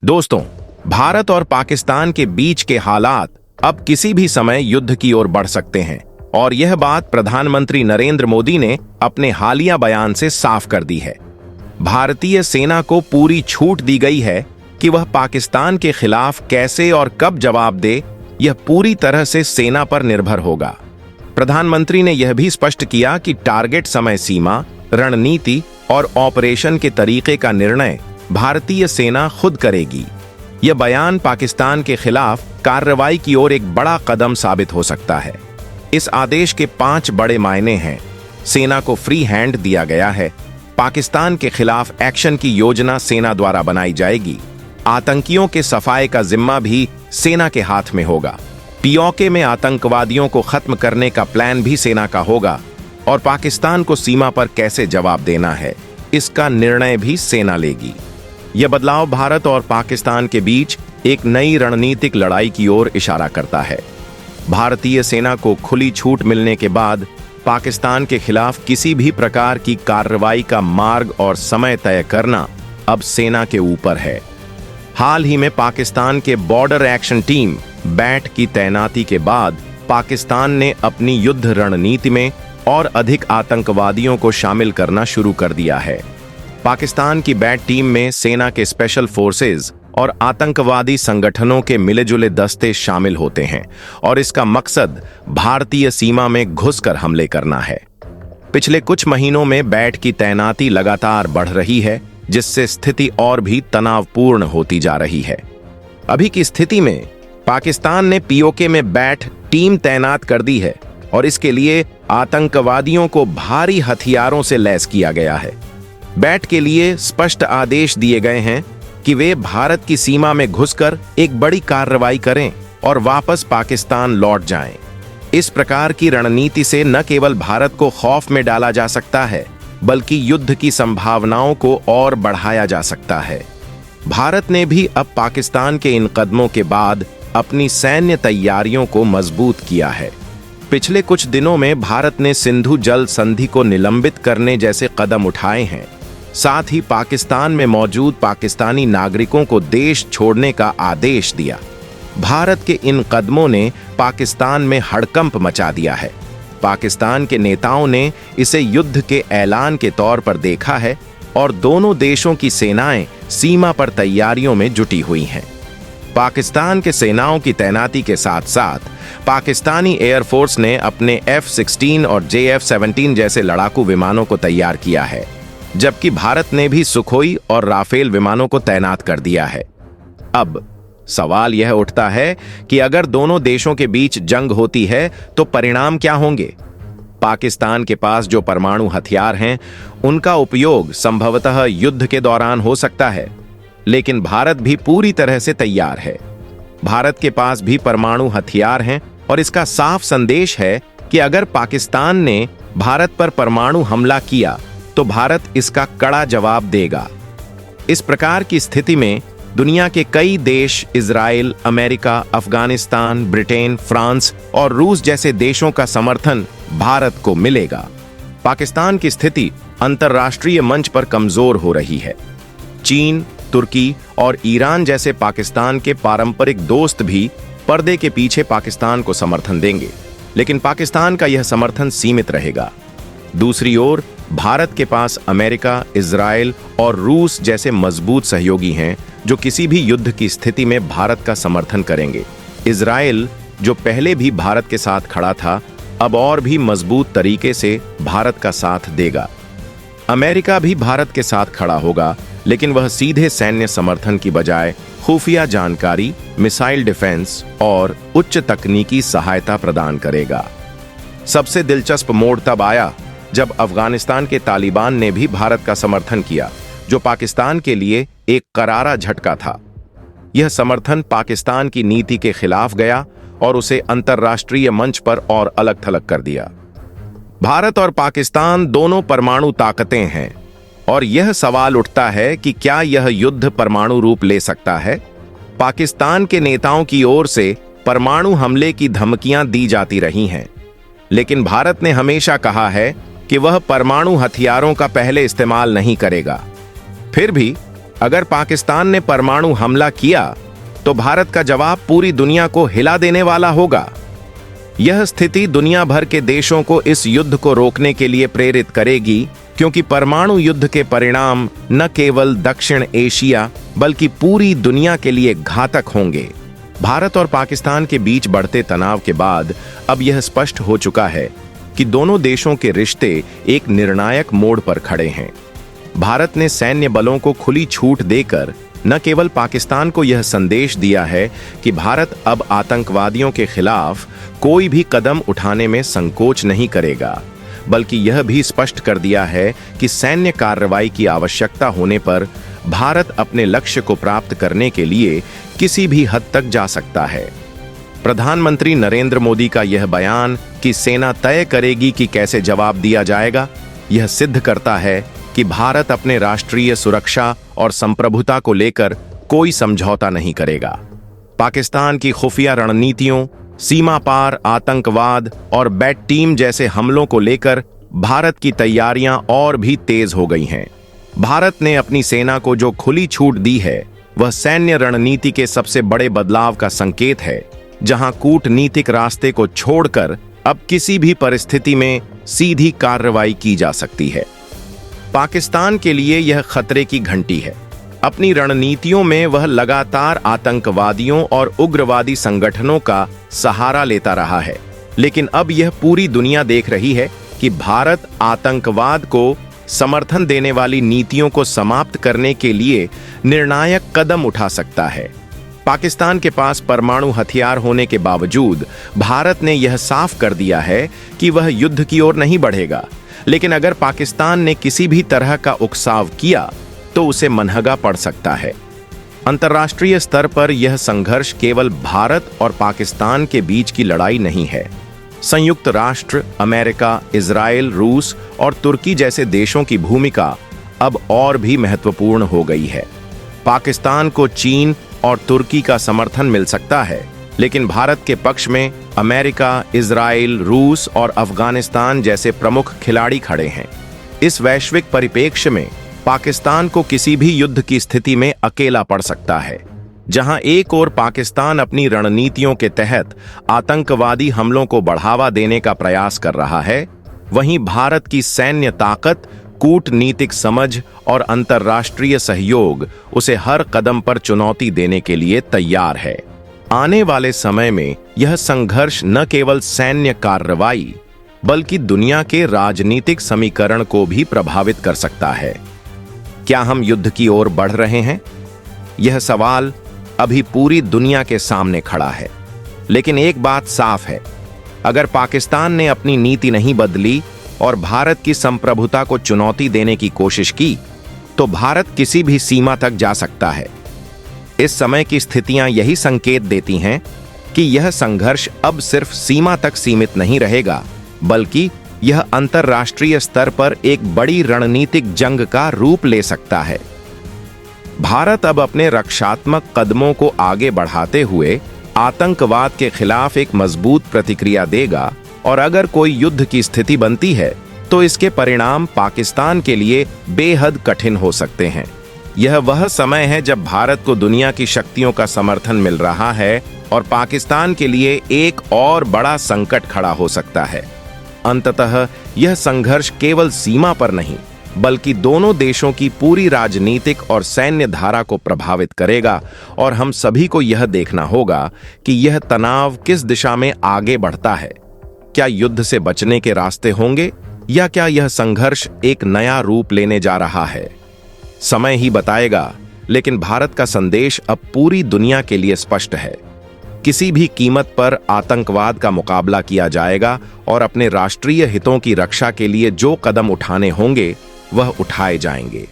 दोस्तों, भारत और पाकिस्तान के बीच के हालात अब किसी भी समय युद्ध की ओर बढ़ सकते हैं और यह बात प्रधानमंत्री नरेंद्र मोदी ने अपने हालिया बयान से साफ कर दी है। भारतीय सेना को पूरी छूट दी गई है कि वह पाकिस्तान के खिलाफ कैसे और कब जवाब दे, यह पूरी तरह से सेना पर निर्भर होगा। प्रधानमंत्री ने यह भी स्पष्ट किया कि टारगेट, समय सीमा, रणनीति और ऑपरेशन के तरीके का निर्णय भारतीय सेना खुद करेगी। यह बयान पाकिस्तान के खिलाफ कार्रवाई की ओर एक बड़ा कदम साबित हो सकता है। इस आदेश के 5 बड़े मायने हैं। सेना को फ्री हैंड दिया गया है। पाकिस्तान के खिलाफ एक्शन की योजना सेना द्वारा बनाई जाएगी। आतंकियों के सफाए का जिम्मा भी सेना के हाथ में होगा। पीओके में आतंकवादियों को खत्म करने का प्लान भी सेना का होगा और पाकिस्तान को सीमा पर कैसे जवाब देना है, इसका निर्णय भी सेना लेगी। यह बदलाव भारत और पाकिस्तान के बीच एक नई रणनीतिक लड़ाई की ओर इशारा करता है। भारतीय सेना को खुली छूट मिलने के बाद पाकिस्तान के खिलाफ किसी भी प्रकार की कार्रवाई का मार्ग और समय तय करना अब सेना के ऊपर है। हाल ही में पाकिस्तान के बॉर्डर एक्शन टीम बैट की तैनाती के बाद पाकिस्तान ने अपनी युद्ध रणनीति में और अधिक आतंकवादियों को शामिल करना शुरू कर दिया है। पाकिस्तान की बैट टीम में सेना के स्पेशल फोर्सेज और आतंकवादी संगठनों के मिले-जुले दस्ते शामिल होते हैं और इसका मकसद भारतीय सीमा में घुसकर हमले करना है। पिछले कुछ महीनों में बैट की तैनाती लगातार बढ़ रही है, जिससे स्थिति और भी तनावपूर्ण होती जा रही है। अभी की स्थिति में पाकिस्तान ने पीओके में बैट टीम तैनात कर दी है और इसके लिए आतंकवादियों को भारी हथियारों से लैस किया गया है। बैट के लिए स्पष्ट आदेश दिए गए हैं कि वे भारत की सीमा में घुसकर एक बड़ी कार्रवाई करें और वापस पाकिस्तान लौट जाएं। इस प्रकार की रणनीति से न केवल भारत को खौफ में डाला जा सकता है, बल्कि युद्ध की संभावनाओं को और बढ़ाया जा सकता है। भारत ने भी अब पाकिस्तान के इन कदमों के बाद अपनी सैन्य तैयारियों को मजबूत किया है। पिछले कुछ दिनों में भारत ने सिंधु जल संधि को निलंबित करने जैसे कदम उठाए हैं। साथ ही पाकिस्तान में मौजूद पाकिस्तानी नागरिकों को देश छोड़ने का आदेश दिया। भारत के इन कदमों ने पाकिस्तान में हड़कंप मचा दिया है। पाकिस्तान के नेताओं ने इसे युद्ध के ऐलान के तौर पर देखा है और दोनों देशों की सेनाएं सीमा पर तैयारियों में जुटी हुई हैं। पाकिस्तान के सेनाओं की तैनाती के साथ साथ पाकिस्तानी एयरफोर्स ने अपने F-16 और JF-17 जैसे लड़ाकू विमानों को तैयार किया है, जबकि भारत ने भी सुखोई और राफेल विमानों को तैनात कर दिया है। अब सवाल यह उठता है कि अगर दोनों देशों के बीच जंग होती है तो परिणाम क्या होंगे? पाकिस्तान के पास जो परमाणु हथियार हैं, उनका उपयोग संभवतः युद्ध के दौरान हो सकता है, लेकिन भारत भी पूरी तरह से तैयार है। भारत के पास भी परमाणु हथियार हैं और इसका साफ संदेश है कि अगर पाकिस्तान ने भारत पर परमाणु हमला किया तो भारत इसका कड़ा जवाब देगा। इस प्रकार की स्थिति में दुनिया के कई देश, Israel, America, Afghanistan, Britain, France और रूस जैसे देशों का समर्थन भारत को मिलेगा। पाकिस्तान की स्थिति अंतर्राष्ट्रीय मंच पर कमजोर हो रही है। चीन, तुर्की और ईरान जैसे पाकिस्तान के पारंपरिक दोस्त भी पर्दे के पीछे पाकिस्तान को समर्थन देंगे, लेकिन पाकिस्तान का यह समर्थन सीमित रहेगा। दूसरी ओर भारत के पास अमेरिका, इजराइल और रूस जैसे मजबूत सहयोगी हैं जो किसी भी युद्ध की स्थिति में भारत का समर्थन करेंगे। इजराइल, जो पहले भी भारत के साथ खड़ा था, अब और भी मजबूत तरीके से भारत का साथ देगा। अमेरिका भी भारत के साथ खड़ा होगा, लेकिन वह सीधे सैन्य समर्थन की बजाय खुफिया जानकारी, मिसाइल डिफेंस और उच्च तकनीकी सहायता प्रदान करेगा। सबसे दिलचस्प मोड़ तब आया जब अफगानिस्तान के तालिबान ने भी भारत का समर्थन किया, जो पाकिस्तान के लिए एक करारा झटका था। यह समर्थन पाकिस्तान की नीति के खिलाफ गया और उसे अंतर्राष्ट्रीय मंच पर और अलग थलग कर दिया। भारत और पाकिस्तान दोनों परमाणु ताकतें हैं और यह सवाल उठता है कि क्या यह युद्ध परमाणु रूप ले सकता है? पाकिस्तान के नेताओं की ओर से परमाणु हमले की धमकियां दी जाती रही हैं, लेकिन भारत ने हमेशा कहा है कि वह परमाणु हथियारों का पहले इस्तेमाल नहीं करेगा। फिर भी अगर पाकिस्तान ने परमाणु हमला किया तो भारत का जवाब पूरी दुनिया को हिला देने वाला होगा। यह स्थिति दुनिया भर के देशों को इस युद्ध को रोकने के लिए प्रेरित करेगी, क्योंकि परमाणु युद्ध के परिणाम न केवल दक्षिण एशिया बल्कि पूरी दुनिया के लिए घातक होंगे। भारत और पाकिस्तान के बीच बढ़ते तनाव के बाद अब यह स्पष्ट हो चुका है कि दोनों देशों के रिश्ते एक निर्णायक मोड़ पर खड़े हैं। भारत ने सैन्य बलों को खुली छूट देकर न केवल पाकिस्तान को यह संदेश दिया है कि भारत अब आतंकवादियों के खिलाफ कोई भी कदम उठाने में संकोच नहीं करेगा, बल्कि यह भी स्पष्ट कर दिया है कि सैन्य कार्रवाई की आवश्यकता होने पर भारत अपने लक्ष्य को प्राप्त करने के लिए किसी भी हद तक जा सकता है। प्रधानमंत्री नरेंद्र मोदी का यह बयान कि सेना तय करेगी कि कैसे जवाब दिया जाएगा, यह सिद्ध करता है कि भारत अपने राष्ट्रीय सुरक्षा और संप्रभुता को लेकर कोई समझौता नहीं करेगा। पाकिस्तान की खुफिया रणनीतियों, सीमा पार आतंकवाद और बैट टीम जैसे हमलों को लेकर भारत की तैयारियां और भी तेज हो गई हैं। भारत ने अपनी सेना को जो खुली छूट दी है, वह सैन्य रणनीति के सबसे बड़े बदलाव का संकेत है, जहां कूटनीतिक रास्ते को छोड़कर अब किसी भी परिस्थिति में सीधी कार्रवाई की जा सकती है। पाकिस्तान के लिए यह खतरे की घंटी है। अपनी रणनीतियों में वह लगातार आतंकवादियों और उग्रवादी संगठनों का सहारा लेता रहा है, लेकिन अब यह पूरी दुनिया देख रही है कि भारत आतंकवाद को समर्थन देने वाली नीतियों को समाप्त करने के लिए निर्णायक कदम उठा सकता है। पाकिस्तान के पास परमाणु हथियार होने के बावजूद भारत ने यह साफ कर दिया है कि वह युद्ध की ओर नहीं बढ़ेगा, लेकिन अगर पाकिस्तान ने किसी भी तरह का उकसाव किया तो उसे मनहगा पड़ सकता है। अंतर्राष्ट्रीय स्तर पर यह संघर्ष केवल भारत और पाकिस्तान के बीच की लड़ाई नहीं है। संयुक्त राष्ट्र, अमेरिका, इजराइल, रूस और तुर्की जैसे देशों की भूमिका अब और भी महत्वपूर्ण हो गई है। पाकिस्तान को चीन और तुर्की का समर्थन मिल सकता है, लेकिन भारत के पक्ष में अमेरिका, इजराइल, रूस और अफगानिस्तान जैसे प्रमुख खिलाड़ी खड़े हैं। इस वैश्विक परिप्रेक्ष्य में पाकिस्तान को किसी भी युद्ध की स्थिति में अकेला पड़ सकता है। जहां एक ओर पाकिस्तान अपनी रणनीतियों के तहत आतंकवादी हमलों को बढ़ावा देने का प्रयास कर रहा है, वहीं भारत की सैन्य ताकत, कूटनीतिक समझ और अंतर्राष्ट्रीय सहयोग उसे हर कदम पर चुनौती देने के लिए तैयार है। आने वाले समय में यह संघर्ष न केवल सैन्य कार्रवाई बल्कि दुनिया के राजनीतिक समीकरण को भी प्रभावित कर सकता है। क्या हम युद्ध की ओर बढ़ रहे हैं? यह सवाल अभी पूरी दुनिया के सामने खड़ा है, लेकिन एक बात साफ है, अगर पाकिस्तान ने अपनी नीति नहीं बदली और भारत की संप्रभुता को चुनौती देने की कोशिश की, तो भारत किसी भी सीमा तक जा सकता है। इस समय की स्थितियां यही संकेत देती हैं कि यह संघर्ष अब सिर्फ सीमा तक सीमित नहीं रहेगा, बल्कि यह अंतर्राष्ट्रीय स्तर पर एक बड़ी रणनीतिक जंग का रूप ले सकता है। भारत अब अपने रक्षात्मक कदमों को आगे बढ़ाते हुए आतंकवाद के खिलाफ एक मजबूत प्रतिक्रिया देगा, और अगर कोई युद्ध की स्थिति बनती है तो इसके परिणाम पाकिस्तान के लिए बेहद कठिन हो सकते हैं। यह वह समय है जब भारत को दुनिया की शक्तियों का समर्थन मिल रहा है और पाकिस्तान के लिए एक और बड़ा संकट खड़ा हो सकता है। अंततः यह संघर्ष केवल सीमा पर नहीं बल्कि दोनों देशों की पूरी राजनीतिक और सैन्य धारा को प्रभावित करेगा, और हम सभी को यह देखना होगा कि यह तनाव किस दिशा में आगे बढ़ता है। क्या युद्ध से बचने के रास्ते होंगे, या क्या यह संघर्ष एक नया रूप लेने जा रहा है? समय ही बताएगा, लेकिन भारत का संदेश अब पूरी दुनिया के लिए स्पष्ट है। किसी भी कीमत पर आतंकवाद का मुकाबला किया जाएगा, और अपने राष्ट्रीय हितों की रक्षा के लिए जो कदम उठाने होंगे वह उठाए जाएंगे।